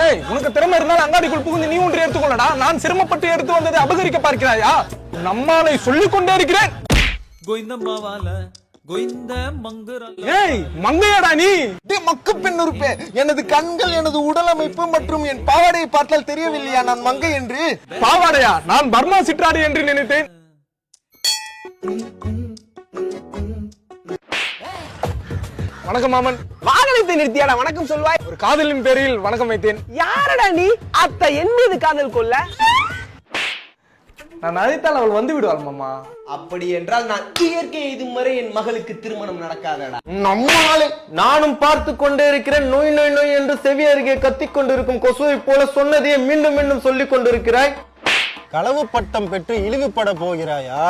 ஏய், உனக்கு திறமை இருந்தாலும் அங்காடிக்குள் புகுந்து நீ ஒன்று எடுத்துக்கொள்ளடா. நான் சிரமப்பட்டு எடுத்து வந்ததை அபகரிக்க பார்க்கிறாயா? நம்மாலை சொல்லிக் கொண்டே இருக்கிறேன். ஏய், மங்கையடா நீ? மக்கு பெண் உறுப்பே, எனது கண்கள், எனது உடல் அமைப்பு மற்றும் என் பாவாடையை பார்த்தால் தெரியவில்லையா நான் மங்கை என்று? பாவாடையா? நான் பர்மா சிற்றாடி என்று நினைத்தேன். வணக்கம் மாமன். வாகனத்தை நிறுத்தியாடா வணக்கம் சொல்வாய்? ஒரு காதலின் பேரில் வணக்கம் வைத்தேன். யாரடா நீ? அத்த என் மீது காதல் கொள்ள? நான் அழைத்தால் அவள் வந்து விடுவாள் மாமா. அப்படி என்றால் நான் இயற்கை எய்தும் வரை என் மகளுக்கு திருமணம் நடக்காதடா. நம்மாலே நானும் பார்த்து கொண்டே இருக்கிறேன். நோய் நோய் நோய் என்று செவி அருகே கத்திக் கொண்டிருக்கும் கொசுவை போல சொன்னதையே மீண்டும் மீண்டும் சொல்லிக் கொண்டிருக்கிறாய். களவு பட்டம் பெற்று இழிவுபட போகிறாயா?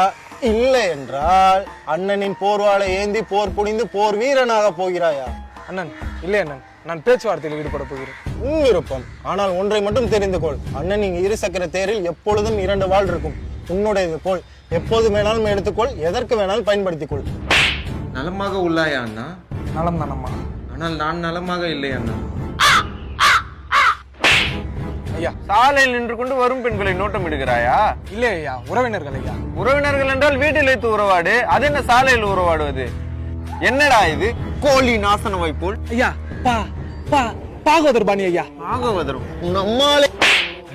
இல்லை என்றால் அண்ணனின் போர்வாளை ஏந்தி போர் புரிந்து போர் வீரனாக போகிறாயா? அண்ணன், இல்லை அண்ணன், நான் பேச்சுவார்த்தையில் ஈடுபட போகிறேன். உன் விருப்பம். ஆனால் ஒன்றை மட்டும் தெரிந்து கொள், அண்ணனின் இரு சக்கர தேரில் எப்பொழுதும் 2 வாள் இருக்கும். உன்னுடையது போல் எப்போது வேணாலும் எடுத்துக்கொள், எதற்கு வேணாலும் பயன்படுத்திக் கொள். நலமாக உள்ளாயா அண்ணா? நலம் தானம்மா. ஆனால் நான் நலமாக இல்லை அண்ணா. ஐயா, சாலையில் நின்று கொண்டு வரும் பெண்களை நோட்டம் இடுகிறாயா? இல்லை ஐயா, உறவினர்கள் ஐயா. உறவினர்கள் என்றால் வீட்டில் வைத்து உறவாடு, அது என்ன சாலையில் உறவாடுவது? என்னடா இது கோழி நாசன வைப்போல்? ஐயா, பாகவதர் பாணி ஐயா. ஆகவதரும் நம்மாலே.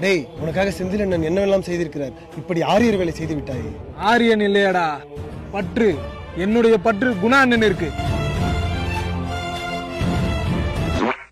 டேய், உனக்காக செந்தில் அண்ணன் என்னவெல்லாம் செய்திருக்கிறார். இப்படி ஆரியர் வேலை செய்து விட்டாயே. ஆரியன் இல்லையடா, பற்று. என்னுடைய பற்று குணா அண்ணன் இருக்கு.